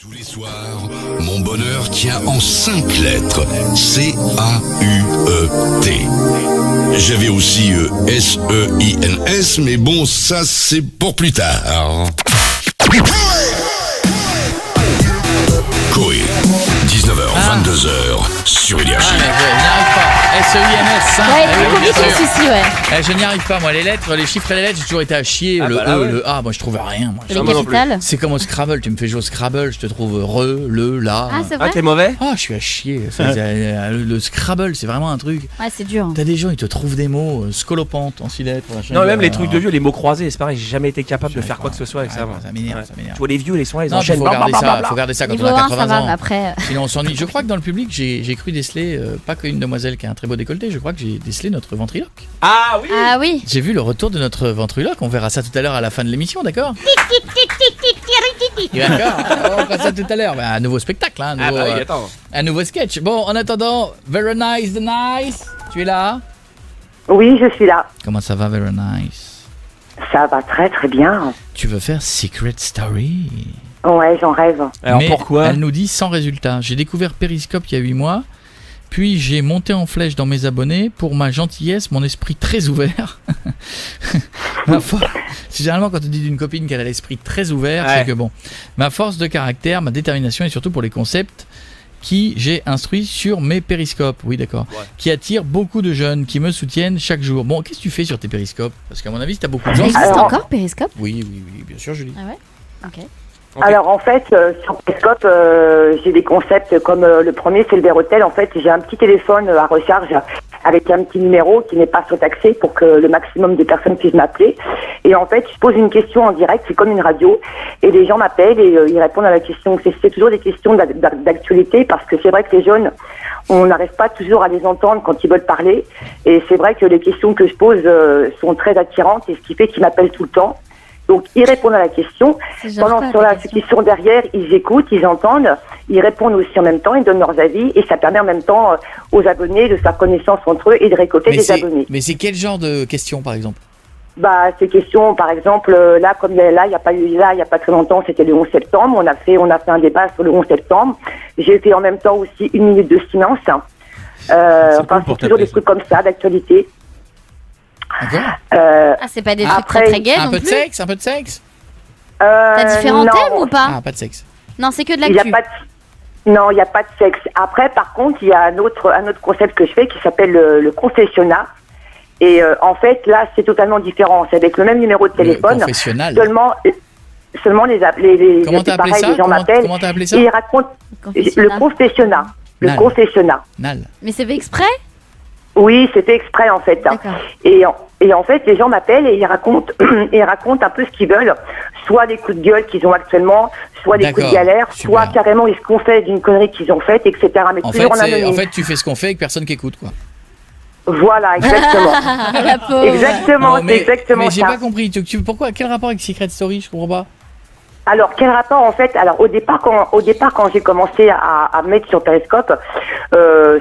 Tous les soirs, mon bonheur tient en 5 lettres. C-A-U-E-T. J'avais aussi S-E-I-N-S, mais bon, ça c'est pour plus tard. Coé, 19h, 22h, sur Énergie. Je n'y arrive pas. S-E-I-N-S, hein. Ouais, oui, c'est bien compliqué sûr. celui-ci, ouais. Je n'y arrive pas, moi, les lettres, les chiffres et les lettres, j'ai toujours été à chier. Le bah E, ouais. le A, moi je trouve rien. Moi. Les capitales. C'est comme au Scrabble, tu me fais jouer au Scrabble, je te trouve le, la. Ah, c'est Ah, vrai. t'es mauvais? Ah, je suis à chier. Le Scrabble, c'est vraiment un truc. Ouais, c'est dur. T'as des gens, ils te trouvent des mots, scolopante en 6 lettres. machin. Non, même les trucs de vieux, les mots croisés, c'est pareil, j'ai jamais été capable de faire quoi que ce soit avec ça. moi. Ça m'énerve, Ouais. ça m'énerve. Tu vois, les vieux, les soins, ils Non, enchaînent. faut garder ça quand Niveau on a 1, ça 80 va, ans. mais après. Sinon on s'ennuie. Je crois que dans le public, j'ai cru déceler, pas qu'une demoiselle qui a un très beau décolleté, je crois que j'ai décelé notre ventriloque. Ah oui. Ah oui. J'ai vu le retour de notre ventriloque, on verra ça tout à l'heure à la fin de l'émission, d'accord? D'accord, on fera ça tout à l'heure. Un nouveau spectacle, hein, Ah bah oui, attends. un nouveau sketch. Bon, en attendant, Very Nice the Nice, tu es là? Oui, je suis là. Comment ça va, Very Nice? Ça va très très bien. Tu veux faire Secret Story? Ouais, j'en rêve. Alors Mais pourquoi? elle nous dit sans résultat. J'ai découvert Periscope il y a 8 mois, puis j'ai monté en flèche dans mes abonnés pour ma gentillesse, mon esprit très ouvert. Ma foi, c'est généralement quand on dit d'une copine qu'elle a l'esprit très ouvert, Ouais. c'est que bon, ma force de caractère, ma détermination et surtout pour les concepts qui j'ai instruits sur mes périscopes, oui d'accord, Ouais. qui attirent beaucoup de jeunes qui me soutiennent chaque jour. Bon, qu'est-ce que tu fais sur tes périscopes? Parce qu'à mon avis, si t'as beaucoup de gens... Ça existe Alors- encore, Periscope? Oui, bien sûr, Julie. Ah ouais. Ok. Ok. Alors en fait, sur Periscope, j'ai des concepts comme le premier, c'est le Vérotel. En fait, j'ai un petit téléphone à recharge avec un petit numéro qui n'est pas surtaxé pour que le maximum de personnes puissent m'appeler. Et en fait, je pose une question en direct, c'est comme une radio, et les gens m'appellent et ils répondent à la question. C'est toujours des questions d'actualité parce que c'est vrai que les jeunes, on n'arrive pas toujours à les entendre quand ils veulent parler. Et c'est vrai que les questions que je pose sont très attirantes et ce qui fait qu'ils m'appellent tout le temps. Donc, ils répondent à la question. C'est genre Pendant quoi, ce temps-là, ta ceux question qui sont derrière, ils écoutent, ils entendent, ils répondent aussi en même temps, ils donnent leurs avis et ça permet en même temps aux abonnés de faire connaissance entre eux et de récolter des abonnés. Mais c'est quel genre de questions, par exemple? Bah, ces questions, par exemple, là, comme il y a pas très longtemps, c'était le 11 septembre. On a fait un débat sur le 11 septembre. J'ai fait en même temps aussi 1 minute de silence. cool Enfin, pour c'est toujours taper, des trucs comme ça, d'actualité. D'accord. Ah, c'est pas des trucs Après, très très gays Un non peu de plus. sexe, un peu de sexe? T'as différents non. thèmes ou pas? Ah, pas de sexe. Non, c'est que de Il y a l'actu. pas de... Non, il n'y a pas de sexe. Après, par contre, il y a un autre concept que je fais qui s'appelle le confessionnat. Et en fait, là, c'est totalement différent. C'est avec le même numéro de téléphone. Le confessionnal. Seulement les Comment t'as appelé pareil, ça? les gens m'appellent. Comment t'as appelé ça? Et ils racontent le Confessionnal. confessionnat. Le Nal. confessionnat. Nal. Mais c'est fait exprès? Oui, c'était exprès en fait. D'accord. Et en fait, les gens m'appellent et ils racontent un peu ce qu'ils veulent. Soit des coups de gueule qu'ils ont actuellement, soit des coups de D'accord, galère, super. soit carrément ils se confessent d'une connerie qu'ils ont faite, etc. Mais En toujours en fait, anonyme. tu fais ce qu'on fait avec personne qui écoute, quoi. Voilà, exactement. Ah, la pauvre. Exactement, Non, c'est exactement mais j'ai ça. pas compris. Pourquoi? Quel rapport avec Secret Story? Je comprends pas. Alors, quel rapport en fait? Alors, au départ, quand j'ai commencé à me mettre sur Periscope,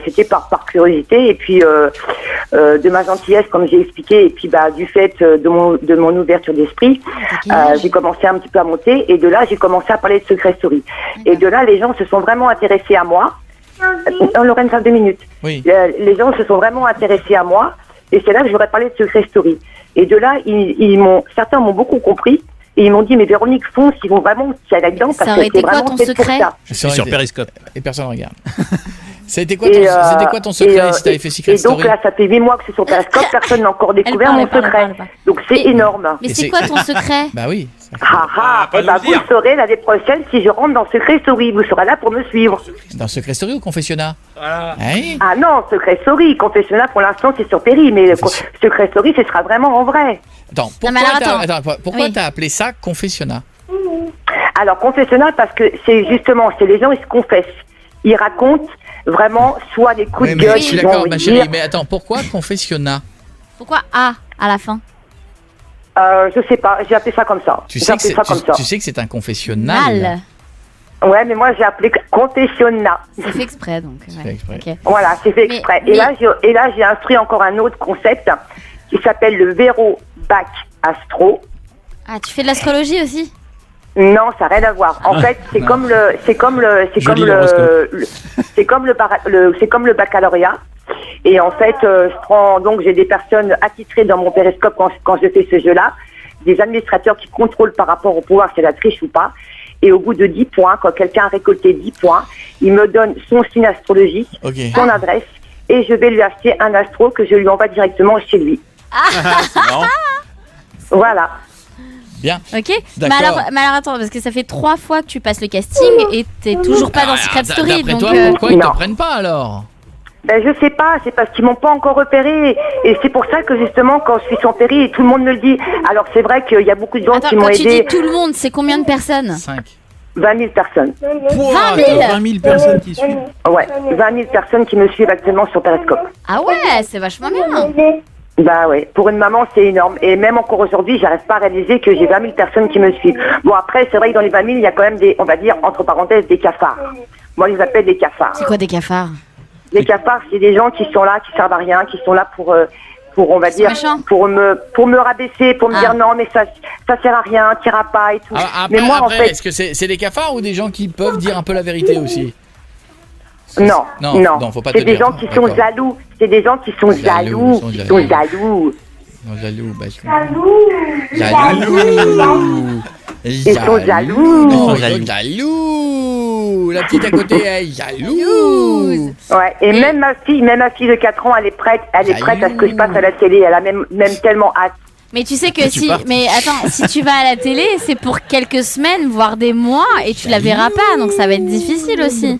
c'était par curiosité et puis de ma gentillesse, comme j'ai expliqué, et puis du fait de mon ouverture d'esprit, j'ai commencé un petit peu à monter et de là, j'ai commencé à parler de Secret Story. Et de là, les gens se sont vraiment intéressés à moi. Lorraine, ça 2 minutes. Oui. Les gens se sont vraiment intéressés à moi et c'est là que j'aurais parlé de Secret Story. Et de là, certains m'ont beaucoup compris. Et ils m'ont dit, mais Véronique, fonce, ils vont vraiment s'y aller là-dedans Ça parce aurait que c'est été quoi vraiment ton fait pour secret? ça. Je suis sur Periscope. Et personne ne regarde. C'était quoi ton secret si t'avais fait Secret et donc Story? là, ça fait 8 mois que je suis sur Periscope, personne n'a encore découvert mon secret. Donc c'est Et- énorme. Mais Et c'est c'est- quoi ton secret? Bah oui. Eh ben, vous le saurez l'année prochaine si je rentre dans Secret Story. Vous serez là pour me suivre. Dans Secret Story ou Confessionnat? Voilà. Hein? Ah non, Secret Story, confessionnat pour l'instant c'est sur Péri, mais Secret Story ce sera vraiment en vrai. Attends, mais alors, pourquoi Oui. t'as appelé ça Confessionnat? Alors confessionnat parce que c'est les gens ils se confessent, ils racontent vraiment soit des coups Oui, de mais gueule je suis qu'ils ont d'accord, envie ma de chérie, dire. mais attends, pourquoi Confessionnat? Pourquoi A à la fin? Je sais pas, j'ai appelé ça comme ça. Tu J'ai sais, appelé ça comme ça. tu sais que c'est un confessionnal. Mal. Ouais, mais moi j'ai appelé confessionnat. C'est fait exprès donc. C'est ouais. fait exprès. Ok. Voilà, c'est fait Mais- exprès. mais- Et là, j'ai instruit encore un autre concept qui s'appelle le Véro Bac Astro. Ah, tu fais de l'astrologie aussi? Non, ça n'a rien à voir. En fait, c'est comme le baccalauréat. Et en fait, j'ai des personnes attitrées dans mon périscope quand je fais ce jeu-là, des administrateurs qui contrôlent par rapport au pouvoir si elle a triche ou pas. Et au bout de 10 points, quand quelqu'un a récolté 10 points, il me donne son signe astrologique, son adresse, et je vais lui acheter un astro que je lui envoie directement chez lui. C'est marrant. Voilà. Bien. Ok. Mais D'accord. alors attends, parce que ça fait 3 fois que tu passes le casting et t'es toujours pas dans Secret Story. D'après Donc toi, pourquoi ils te prennent pas alors? Ben je sais pas, c'est parce qu'ils m'ont pas encore repéré. Et c'est pour ça que justement, quand je suis sans péri, tout le monde me le dit. Alors c'est vrai qu'il y a beaucoup de gens attends, qui m'ont quand tu aidé. dis tout le monde, c'est combien de personnes? 5. 20 000 personnes. 20 000 20 000 personnes qui suivent. Ouais, 20 000 personnes qui me suivent actuellement sur Periscope. Ah ouais, c'est vachement bien. Bah ouais, pour une maman c'est énorme. Et même encore aujourd'hui, j'arrive pas à réaliser que j'ai 20 000 personnes qui me suivent. Bon après, c'est vrai que dans les 20 000, il y a quand même des, on va dire, entre parenthèses, des cafards. Moi, je les appelle des cafards. C'est quoi des cafards? Les cafards, c'est des gens qui sont là, qui servent à rien, qui sont là pour on va dire, méchants. pour me rabaisser, pour me dire non, mais ça sert à rien, t'iras pas et tout. Après, mais moi, en fait, est-ce que c'est des cafards ou des gens qui peuvent dire un peu la vérité aussi? non, faut pas c'est te des dire. gens qui sont jaloux. C'est des gens qui sont jaloux, Ils qui sont sont jaloux. Non, jaloux, bah, Ils sont jaloux. Non, jaloux. La petite à côté, elle est jalouse. Ouais, et même ma fille de 4 ans, elle est prête à ce que je passe à la télé. Elle a même tellement hâte. Mais tu sais que mais attends, si tu vas à la télé, c'est pour quelques semaines, voire des mois, et tu la verras pas, donc ça va être difficile aussi.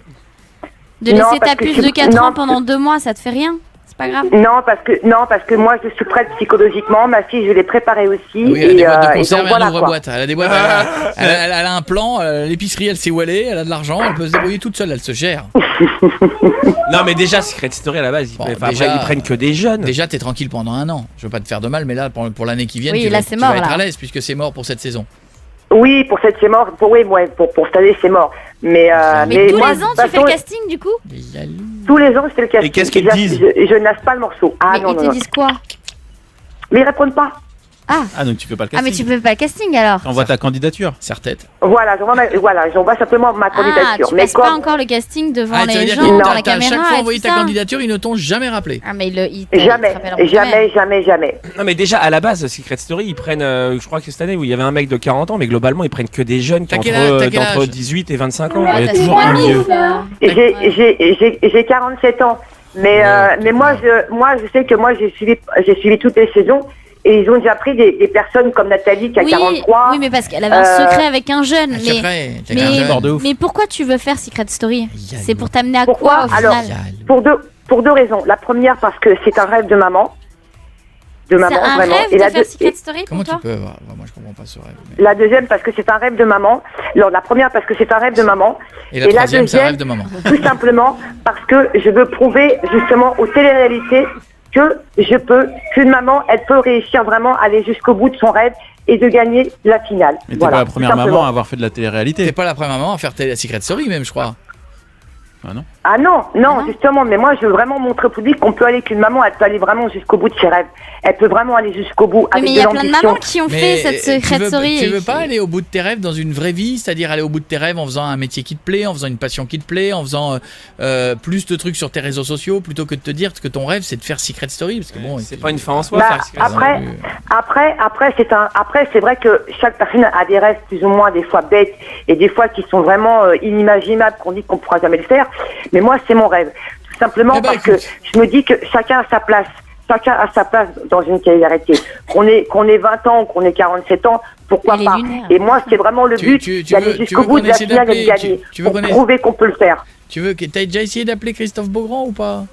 De Non, laisser parce ta que puce de 4 ans pendant 2 mois, ça te fait rien? C'est pas grave? Non, parce que moi, je suis prête psychologiquement. Ma fille, je l'ai préparée aussi. Oui, elle a des boîtes de conserve, donc, elle voilà, ouvre quoi. boîte. Elle a des boîtes, elle a un plan, l'épicerie, elle sait où elle est, elle a de l'argent, elle peut se débrouiller toute seule, elle se gère. Non, mais déjà, Secret Story à la base, ils prennent que des jeunes. Déjà, t'es tranquille pendant 1 an. Je veux pas te faire de mal, mais là, pour l'année qui vient, Oui, tu là, vas, c'est tu mort, vas être là. à l'aise puisque c'est mort pour cette saison. Oui, pour cette c'est mort. Pour cette année, c'est mort. Mais tous moi, les ans, de toute tu fais le façon, casting du coup? tous les ans, je fais le casting. Et qu'est-ce qu'ils Je- disent Je lâche pas le morceau. Ah Mais non, ils non, te non. disent quoi? Mais ils répondent pas. Ah, donc tu fais pas le Ah, mais casting. tu fais pas le casting alors? T'envoies ta candidature. Serre-tête. Voilà, j'envoie simplement ma Ah, candidature. tu Mais passes pas encore le casting devant Ah, ça veut les dire gens, que devant t'as la à chaque caméra fois et envoyé tout ta ça? candidature, ils ne t'ont jamais rappelé. Ah, mais ils te rappelleront jamais. Non, mais déjà, à la base, Secret Story, ils prennent, je crois que cette année où il y avait un mec de 40 ans, mais globalement, ils prennent que des jeunes qui T'as ont quel âge, t'as quel entre âge 18 et 25 ans. Ouais, Il y a t'as toujours un suivi, vieux. J'ai 47 ans. Mais moi, je sais que moi, j'ai suivi toutes les saisons. Et ils ont déjà pris des personnes comme Nathalie qui a 43. Oui, mais parce qu'elle avait un secret avec un jeune. Un Mais, secret, t'as mais, qu'un jeune. Bord de ouf. mais pourquoi tu veux faire Secret Story? Jaloux. C'est pour t'amener à Pourquoi quoi au Alors, final? pour deux raisons. La première, parce que c'est un rêve de maman. C'est un rêve de faire Secret Story Comment pour tu toi? peux avoir... Moi, je comprends pas ce rêve. mais- La deuxième, parce que c'est un rêve de maman. Alors, la première, parce que c'est un rêve de maman. Et la troisième, c'est un rêve de maman. Tout simplement parce que je veux prouver justement aux téléréalités qu'une maman, elle peut réussir vraiment à aller jusqu'au bout de son rêve et de gagner la finale. Mais t'es Voilà, pas la tout première simplement. maman à avoir fait de la T'es télé-réalité. pas la première maman à faire Secret Story, même, je crois. Ah non. Ah non, non. justement, mais moi je veux vraiment montrer au public qu'on peut aller, qu'une maman, elle peut aller vraiment jusqu'au bout de ses rêves. Elle peut vraiment aller jusqu'au bout Oui, avec mais il de y a plein de l'ambition. mamans qui ont fait cette Secret Story. Tu veux pas aller au bout de tes rêves dans une vraie vie, c'est-à-dire aller au bout de tes rêves en faisant un métier qui te plaît, en faisant une passion qui te plaît, en faisant plus de trucs sur tes réseaux sociaux, plutôt que de te dire que ton rêve c'est de faire Secret Story, parce que bon, C'est pas une fin en soi, Bah, faire Secret Story. après, c'est vrai que chaque personne a des rêves plus ou moins des fois bêtes et des fois qui sont vraiment inimaginables, qu'on dit qu'on pourra jamais le faire. Mais moi, c'est mon rêve. Tout simplement Eh ben, parce que écoute. je me dis que chacun a sa place. Chacun a sa place dans une télé-réalité. Qu'on ait 20 ans ou qu'on ait 47 ans, pourquoi Elle est pas. lunaire. Et moi, c'est vraiment le but tu d'aller veux jusqu'au qu'on bout de la essaie finale et de d'appeler- gagner. tu veux Pour qu'on prouver qu'on peut le faire. tu veux que t'as déjà essayé d'appeler Christophe Beaugrand ou pas?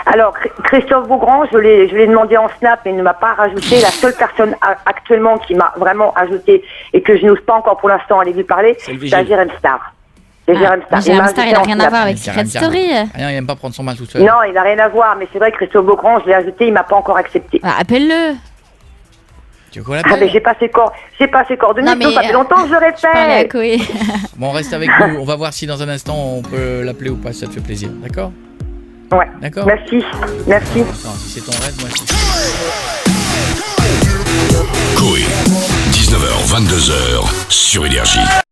Alors, Christophe Beaugrand, je l'ai demandé en Snap et il ne m'a pas rajouté. La seule personne actuellement qui m'a vraiment ajouté et que je n'ose pas encore pour l'instant aller lui parler, C'est le c'est vigile. Jérém Star. C'est Jérém Star. Jérém m'a Star, ajouté il a en rien à Snap. voir avec Rien, Secret Story. Rien, il aime pas prendre son mal tout seul. Non, il n'a rien à voir, mais c'est vrai que Christophe Beaugrand, je l'ai ajouté, il m'a pas encore accepté. Bah, appelle-le. Tu veux qu'on Ah, mais l'appelle? j'ai pas ses coordonnées, Non, mais, ça fait longtemps que je l'aurais Je parlais à fait. Koé. Bon, reste avec nous, on va voir si dans un instant on peut l'appeler ou pas, si ça te fait plaisir, d'accord? Ouais. D'accord? Merci. Attends, si c'est ton rêve, moi c'est... Coé, 19h, 22h sur Énergie.